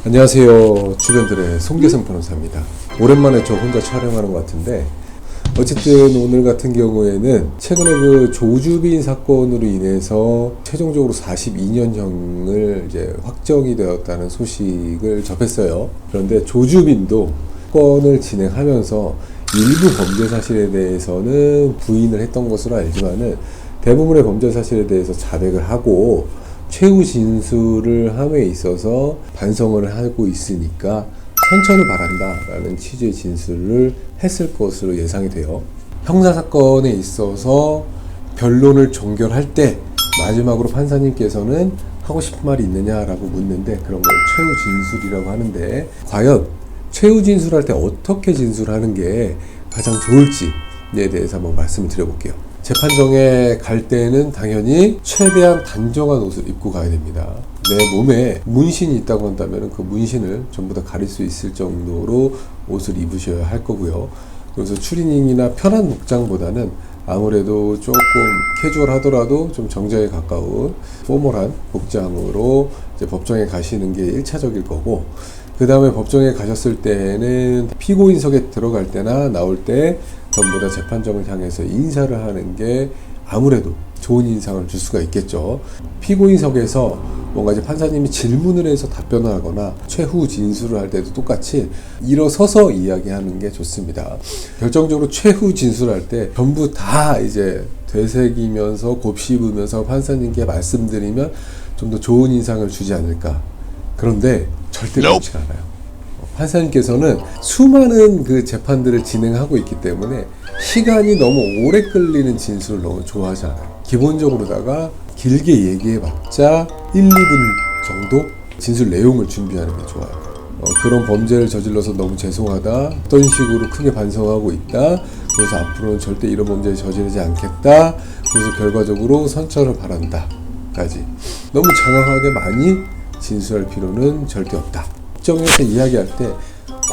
안녕하세요. 주변들의 송계성 변호사입니다. 오랜만에 저 혼자 촬영하는 것 같은데, 어쨌든 오늘 같은 경우에는 최근에 그 조주빈 사건으로 인해서 최종적으로 42년형을 이제 확정이 되었다는 소식을 접했어요. 그런데 조주빈도 사건을 진행하면서 일부 범죄 사실에 대해서는 부인을 했던 것으로 알지만은 대부분의 범죄 사실에 대해서 자백을 하고 최후 진술을 함에 있어서 반성을 하고 있으니까 선처를 바란다라는 취지의 진술을 했을 것으로 예상이 돼요. 형사사건에 있어서 변론을 종결할 때 마지막으로 판사님께서는 하고 싶은 말이 있느냐라고 묻는데, 그런 걸 최후 진술이라고 하는데, 과연 최후 진술할 때 어떻게 진술하는 게 가장 좋을지에 대해서 한번 말씀을 드려볼게요. 재판정에 갈 때는 당연히 최대한 단정한 옷을 입고 가야 됩니다. 내 몸에 문신이 있다고 한다면 그 문신을 전부 다 가릴 수 있을 정도로 옷을 입으셔야 할 거고요. 그래서 추리닝이나 편한 복장보다는 아무래도 조금 캐주얼 하더라도 좀 정장에 가까운 포멀한 복장으로 이제 법정에 가시는 게 1차적일 거고, 그 다음에 법정에 가셨을 때는 피고인석에 들어갈 때나 나올 때 전부 다 재판정을 향해서 인사를 하는 게 아무래도 좋은 인상을 줄 수가 있겠죠. 피고인석에서 뭔가 이제 판사님이 질문을 해서 답변을 하거나 최후 진술을 할 때도 똑같이 일어서서 이야기하는 게 좋습니다. 결정적으로 최후 진술할 때 전부 다 이제 되새기면서 곱씹으면서 판사님께 말씀드리면 좀 더 좋은 인상을 주지 않을까. 그런데 절대 그렇지 않아요. 판사님께서는 수많은 그 재판들을 진행하고 있기 때문에 시간이 너무 오래 끌리는 진술을 너무 좋아하지 않아요. 기본적으로다가 길게 얘기해봤자 1, 2분 정도 진술 내용을 준비하는 게 좋아요. 그런 범죄를 저질러서 너무 죄송하다, 어떤 식으로 크게 반성하고 있다, 그래서 앞으로는 절대 이런 범죄를 저지르지 않겠다, 그래서 결과적으로 선처를 바란다 까지 너무 장황하게 많이 진술할 필요는 절대 없다. 법정에서 이야기할 때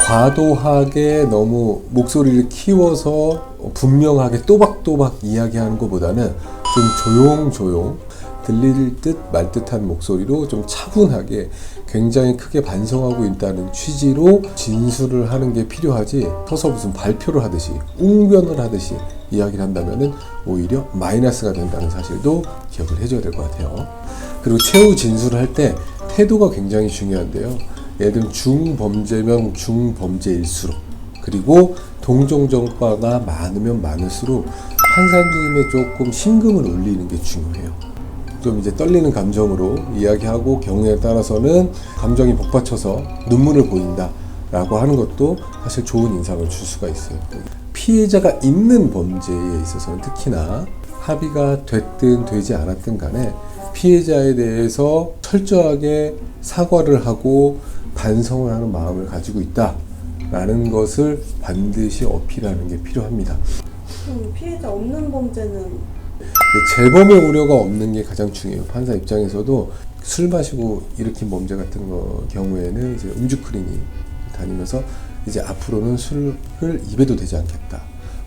과도하게 너무 목소리를 키워서 분명하게 또박또박 이야기하는 것보다는 좀 조용조용 들릴 듯 말 듯한 목소리로 좀 차분하게 굉장히 크게 반성하고 있다는 취지로 진술을 하는 게 필요하지, 서서 무슨 발표를 하듯이 웅변을 하듯이 이야기를 한다면은 오히려 마이너스가 된다는 사실도 기억을 해줘야 될 것 같아요. 그리고 최후 진술을 할 때 태도가 굉장히 중요한데요. 예를 들면 중범죄면 중범죄일수록, 그리고 동종전과가 많으면 많을수록 판사님의 조금 심금을 울리는 게 중요해요. 좀 이제 떨리는 감정으로 이야기하고 경우에 따라서는 감정이 복받쳐서 눈물을 보인다 라고 하는 것도 사실 좋은 인상을 줄 수가 있어요. 피해자가 있는 범죄에 있어서는 특히나 합의가 됐든 되지 않았든 간에 피해자에 대해서 철저하게 사과를 하고 반성을 하는 마음을 가지고 있다라는 것을 반드시 어필하는 게 필요합니다. 피해자 없는 범죄는? 재범의 우려가 없는 게 가장 중요해요. 판사 입장에서도 술 마시고 일으킨 범죄 같은 경우에는 이제 음주크린이 다니면서 이제 앞으로는 술을 입에도 되지 않겠다.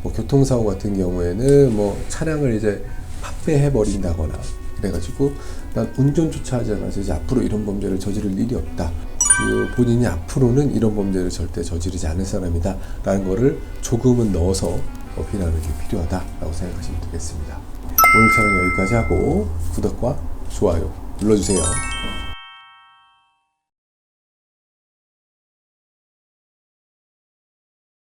뭐 교통사고 같은 경우에는 뭐 차량을 이제 파쇄해 버린다거나 그래가지고 난 운전조차 하지 않아서 이제 앞으로 이런 범죄를 저지를 일이 없다. 본인이 앞으로는 이런 범죄를 절대 저지르지 않을 사람이다 라는 거를 조금은 넣어서 어필하는 게 필요하다라고 생각하시면 되겠습니다. 오늘 촬영 여기까지 하고 구독과 좋아요 눌러주세요.